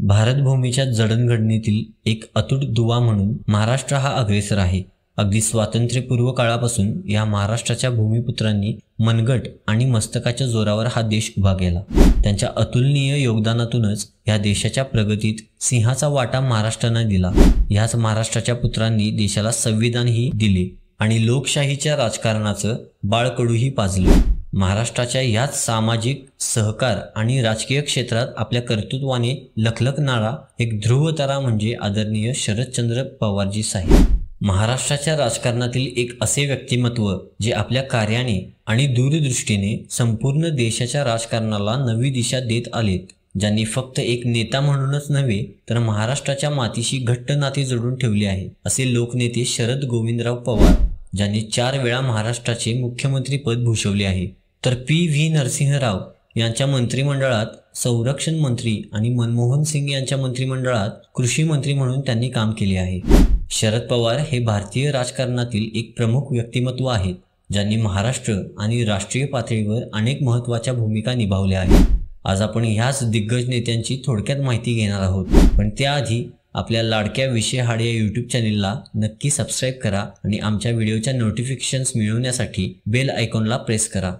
भारतभूमीच्या जडणघडणीतील एक अतूट दुवा म्हणून महाराष्ट्र हा अग्रेसर आहे। अगदी स्वातंत्र्यपूर्व काळापासून या महाराष्ट्राच्या भूमिपुत्रांनी मनगट आणि मस्तकाच्या जोरावर हा देश उभा केला। त्यांच्या अतुलनीय योगदानातूनच या देशाच्या प्रगतीत सिंहाचा वाटा महाराष्ट्राने दिला। याच महाराष्ट्राच्या पुत्रांनी देशाला संविधानही दिले आणि लोकशाहीच्या राजकारणाचं बाळकडूही पाजलं। महाराष्ट्राच्या याच सामाजिक, सहकार आणि राजकीय क्षेत्रात आपल्या कर्तृत्वाने लखलखणारा एक ध्रुवतारा म्हणजे आदरणीय शरदचंद्र पवारजी साहेब। महाराष्ट्राच्या राजकारणातील एक असे व्यक्तिमत्व जे आपल्या कार्याने आणि दूरदृष्टीने संपूर्ण देशाच्या राजकारणाला नवी दिशा देत आलेत, ज्यांनी फक्त एक नेता म्हणूनच नव्हे तर महाराष्ट्राच्या मातीशी घट्ट नाते जोडून ठेवले आहे, असे लोकनेते शरद गोविंदराव पवार, ज्यांनी 4 वेळा महाराष्ट्राचे मुख्यमंत्री पद भूषवले आहे। तर पी.व्ही. नरसिंह राव यांच्या मंत्रिमंडळात संरक्षण मंत्री आणि मनमोहन सिंग यांच्या मंत्रिमंडळात कृषी मंत्री म्हणून त्यांनी काम केले आहे। शरद पवार हे भारतीय राजकारणातील एक प्रमुख व्यक्तिमत्व आहेत, ज्यांनी महाराष्ट्र आणि राष्ट्रीय पातळीवर अनेक महत्त्वाच्या भूमिका निभावल्या आहेत। आज आपण ह्याच दिग्गज नेत्यांची थोडक्यात माहिती घेणार आहोत, पण त्याआधी आपल्या लाडक्या विषय हाड या यूट्यूब चॅनेलला नक्की सबस्क्राईब करा आणि आमच्या व्हिडिओच्या नोटिफिकेशन्स मिळवण्यासाठी बेल आयकॉनला प्रेस करा।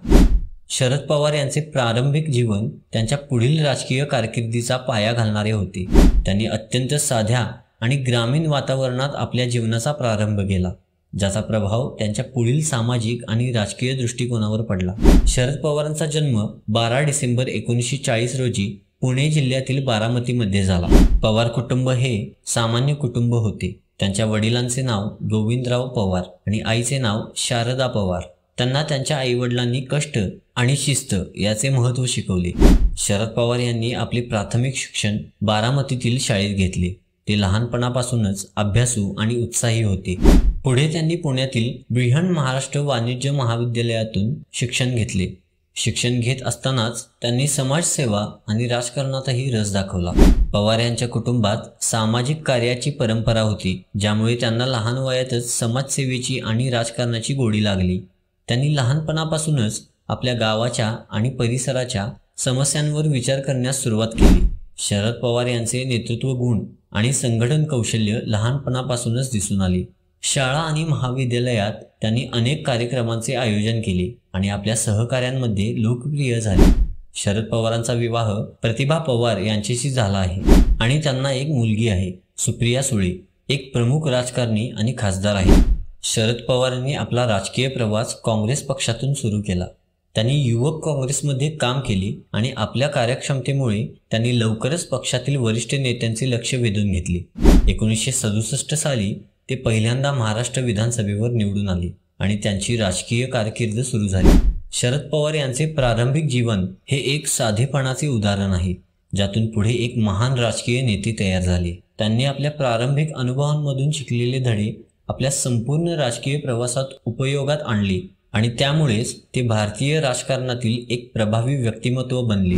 शरद पवार यांचे प्रारंभिक जीवन त्यांच्या पुढील राजकीय कारकिर्दीचा पाया घालणारे होते। त्यांनी अत्यंत साध्या आणि ग्रामीण वातावरणात आपल्या जीवनाचा प्रारंभ केला, ज्याचा प्रभाव त्यांच्या पुढील सामाजिक आणि राजकीय दृष्टिकोनावर पडला। शरद पवारांचा जन्म 12 डिसेंबर 1940 रोजी पुणे जिल्ह्यातील बारामतीमध्ये झाला। पवार कुटुंब हे सामान्य कुटुंब होते। त्यांच्या वडिलांचे नाव गोविंदराव पवार आणि आईचे नाव शारदा पवार। त्यांना त्यांच्या आईवडिलांनी कष्ट आणि शिस्त याचे महत्त्व शिकवले। शरद पवार यांनी आपले प्राथमिक शिक्षण बारामतीतील शाळेत घेतले। ते लहानपणापासूनच अभ्यासू आणि उत्साही होते। पुढे त्यांनी पुण्यातील बृहन महाराष्ट्र वाणिज्य महाविद्यालयातून शिक्षण घेतले। शिक्षण घेत असतानाच त्यांनी समाजसेवा आणि राजकारणातही रस दाखवला। पवार यांच्या कुटुंबात सामाजिक कार्याची परंपरा होती, ज्यामुळे त्यांना लहान वयातच समाजसेवेची आणि राजकारणाची गोडी लागली। त्यांनी लहानपणापासूनच आपल्या गावाच्या आणि परिसराच्या समस्यांवर विचार करण्यास सुरुवात केली। शरद पवार यांचे नेतृत्व गुण आणि संघटन कौशल्य लहानपणापासूनच दिसून आले। शाळा आणि महाविद्यालयात त्यांनी अनेक कार्यक्रमांचे आयोजन केले आणि आपल्या सहकाऱ्यांमध्ये लोकप्रिय झाले। शरद पवारांचा विवाह प्रतिभा पवार यांच्याशी झाला आहे आणि त्यांना एक मुलगी आहे, सुप्रिया सुळे, एक प्रमुख राजकारणी आणि खासदार आहे। शरद पवारांनी आपला राजकीय प्रवास काँग्रेस पक्षातून सुरू केला। त्यांनी युवक काँग्रेसमध्ये काम केले आणि आपल्या कार्यक्षमतेमुळे त्यांनी लवकरच पक्षातील वरिष्ठ नेत्यांचे लक्ष वेधून घेतले। 1967 साली ते पहिल्यांदा महाराष्ट्र विधानसभेवर निवडून आले आणि त्यांची राजकीय कारकीर्द सुरू झाली। शरद पवार यांचे प्रारंभिक जीवन हे एक साधेपणाचे उदाहरण आहे, ज्यातून पुढे एक महान राजकीय नेते तयार झाले। त्यांनी आपल्या प्रारंभिक अनुभवांमधून शिकलेले धडे आपल्या संपूर्ण राजकीय प्रवासात उपयोगात आणले आणि त्यामुळेच ते भारतीय राजकारणातील एक प्रभावी व्यक्तिमत्व बनले।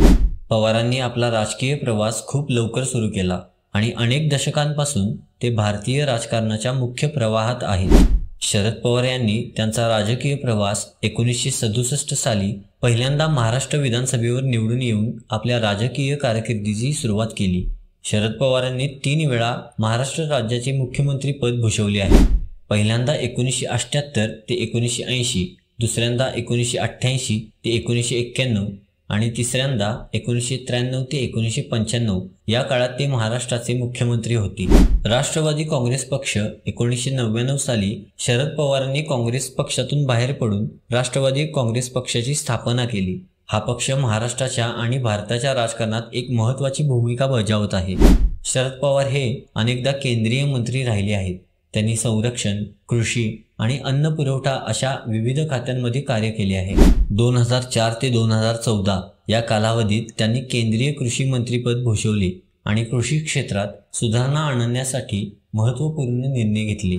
पवारांनी आपला राजकीय प्रवास खूप लवकर सुरू केला आणि अनेक दशकांपासून ते भारतीय राजकारणाच्या मुख्य प्रवाहात आहेत। शरद पवार यांनी त्यांचा राजकीय प्रवास 1967 साली पहिल्यांदा महाराष्ट्र विधानसभेवर निवडून येऊन आपल्या राजकीय कारकिर्दीची सुरुवात केली। शरद पवारांनी 3 वेळा महाराष्ट्र राज्याचे मुख्यमंत्री पद भूषवले आहे। पहिल्यांदा 1978 ते 1980, दुसऱ्यांदा 1988 ते 1991 आणि तिसऱ्यांदा 1993 ते 1995 या काळात ते महाराष्ट्राचे मुख्यमंत्री होते। राष्ट्रवादी काँग्रेस पक्ष 1999 साली शरद पवारांनी काँग्रेस पक्षातून बाहेर पडून राष्ट्रवादी काँग्रेस पक्षाची स्थापना केली। हा पक्ष महाराष्ट्राच्या आणि भारताच्या राजकारणात एक महत्त्वाची भूमिका बजावत आहे। शरद पवार हे अनेकदा केंद्रीय मंत्री राहिले आहेत। त्यांनी संरक्षण, कृषी आणि अन्न पुरवठा अशा विविध खात्यांमध्ये कार्य केले आहे। 2004 ते 2014 या कालावधीत त्यांनी केंद्रीय कृषी मंत्रीपद भूषवले आणि कृषी क्षेत्रात सुधारणा आणण्यासाठी महत्त्वपूर्ण निर्णय घेतले।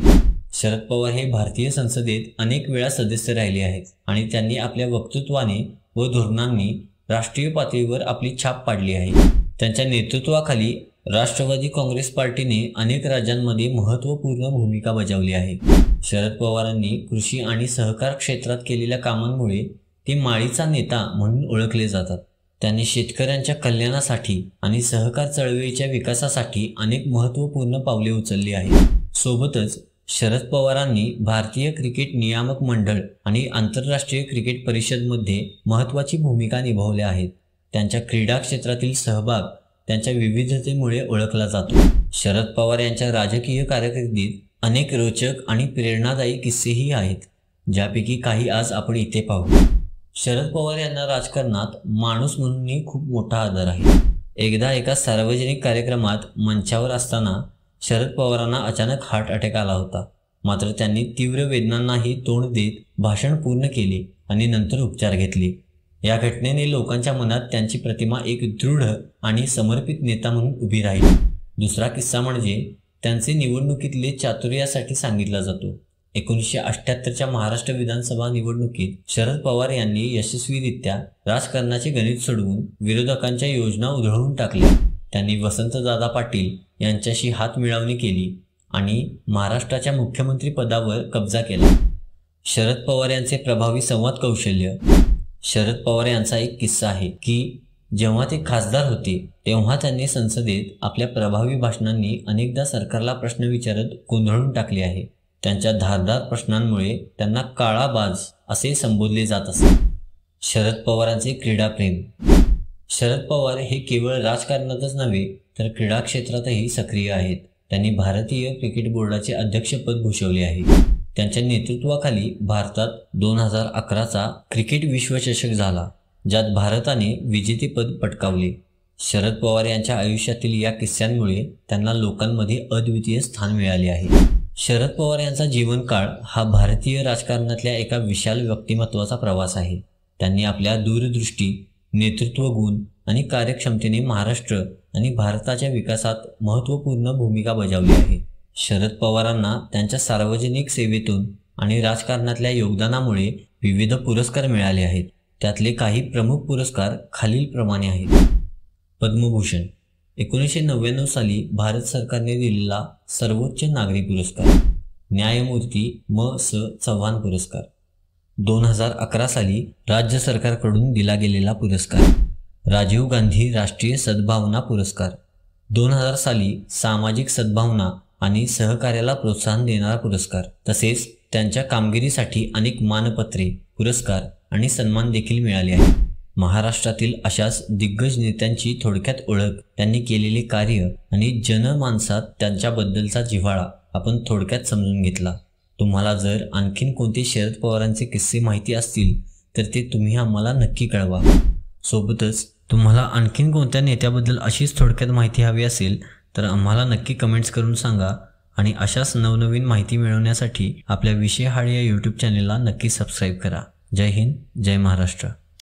शरद पवार हे भारतीय संसदेत अनेक वेळा सदस्य राहिले आहेत आणि त्यांनी आपल्या वक्तृत्वाने व धोरणांनी राष्ट्रीय पातळीवर आपली छाप पाडली आहे। त्यांच्या नेतृत्वाखाली राष्ट्रवादी काँग्रेस पार्टीने अनेक राज्यांमध्ये महत्त्वपूर्ण भूमिका बजावली आहे। शरद पवारांनी कृषी आणि सहकार क्षेत्रात केलेल्या कामांमुळे ते माळीचा नेता म्हणून ओळखले जातात। त्यांनी शेतकऱ्यांच्या कल्याणासाठी आणि सहकार चळवळीच्या विकासासाठी अनेक महत्त्वपूर्ण पावले उचलली आहेत। सोबतच शरद पवारांनी भारतीय क्रिकेट नियामक मंडळ आणि आंतरराष्ट्रीय क्रिकेट परिषदमध्ये महत्त्वाची भूमिका निभावली आहे। त्यांच्या क्रीडा क्षेत्रातील सहभाग त्यांच्या विविधतेमुळे ओळखला जातो। शरद पवार यांच्या राजकीय कारकिर्दीत अनेक रोचक आणि प्रेरणादायी किस्सेही आहेत, ज्यापैकी काही आज आपण इथे पाहू। शरद पवार यांना राजकारणात माणूस म्हणूनही खूप मोठा आदर आहे। एकदा एका सार्वजनिक कार्यक्रमात मंचावर असताना शरद पवारांना अचानक हार्ट अटॅक आला होता। मात्र त्यांनी तीव्र वेदनांनाही तोंड देत भाषण पूर्ण केले आणि नंतर उपचार घेतले। या घटनेने लोकांच्या मनात त्यांची प्रतिमा एक दृढ आणि समर्पित नेता म्हणून उभी राहिली। दुसरा किस्सा म्हणजे त्यांचे निवडणुकीतले चातुर्यासाठी सांगितला जातो। 1978च्या महाराष्ट्र विधानसभा निवडणुकीत शरद पवार यांनी यशस्वीरित्या राजकारणाचे गणित सोडवून विरोधकांच्या योजना उधळून टाकल्या। त्यांनी वसंतदादा पाटील यांच्याशी हात मिळवणी केली आणि महाराष्ट्राच्या मुख्यमंत्री पदावर कब्जा केला। शरद पवार यांचे प्रभावी संवाद कौशल्य। शरद पवार यांचा एक किस्सा आहे की जेव्हा ते खासदार होते तेव्हा त्यांनी संसदेत आपल्या प्रभावी भाषणांनी अनेकदा सरकारला प्रश्न विचारत गोंधळून टाकले आहे। त्यांच्या धारदार प्रश्नांमुळे त्यांना काळाबाज असे संबोधले जात असे। शरद पवारांचे क्रीडाप्रेम। शरद पवार हे केवळ राजकारणातच नव्हे तर क्रीडा क्षेत्रातही सक्रिय आहेत। त्यांनी भारतीय क्रिकेट बोर्डाचे अध्यक्षपद भूषवले आहे। त्यांच्या नेतृत्वाखाली भारतात 2011चा क्रिकेट विश्वचषक झाला, ज्यात भारताने विजेतेपद पटकावले। शरद पवार यांच्या आयुष्यातील या किस्स्यांमुळे त्यांना लोकांमध्ये अद्वितीय स्थान मिळाले आहे। शरद पवार यांचा जीवनकाळ हा भारतीय राजकारणातल्या एका विशाल व्यक्तिमत्वाचा प्रवास आहे। त्यांनी आपल्या दूरदृष्टी, नेतृत्व गुण आणि कार्यक्षमतेने महाराष्ट्र आणि भारताच्या विकासात महत्त्वपूर्ण भूमिका बजावली आहे। शरद पवारांना त्यांच्या सार्वजनिक सेवेतून आणि राजकारणातल्या योगदानामुळे विविध पुरस्कार मिळाले आहेत। त्यातले काही प्रमुख पुरस्कार खालीलप्रमाणे आहेत। पद्मभूषण 1999 साली भारत सरकारने दिलेला सर्वोच्च नागरी पुरस्कार। न्यायमूर्ती म.स. चव्हाण पुरस्कार। 2011 साली राज्य सरकारकडून दिला गेलेला पुरस्कार राजीव गांधी राष्ट्रीय सद्भावना पुरस्कार। 2000 साली सामाजिक सद्भावना आणि सहकार्याला प्रोत्साहन देणारा पुरस्कार। तसेच त्यांच्या कामगिरीसाठी अनेक मानपत्रे, पुरस्कार आणि सन्मान देखील मिळाले आहेत। महाराष्ट्रातील अशाच दिग्गज नेत्यांची थोडक्यात ओळख, त्यांनी केलेले कार्य आणि जनमानसात त्यांच्याबद्दलचा जिव्हाळा आपण थोडक्यात समजून घेतला। तुम्हाला जर आणखीन कोणते शरद पवारांचे किस्से माहिती असतील तर ते तुम्ही आम्हाला नक्की कळवा। सोबतच तुम्हाला आणखीन कोणत्या नेत्याबद्दल अशीच थोडक्यात माहिती हवी असेल तर आम्हाला नक्की कमेंट्स करून सांगा आणि अशाच नवनवीन माहिती मिळवण्यासाठी आपल्या विषय हाड या यूट्यूब चॅनेलला नक्की सबस्क्राईब करा। जय हिंद, जय महाराष्ट्र।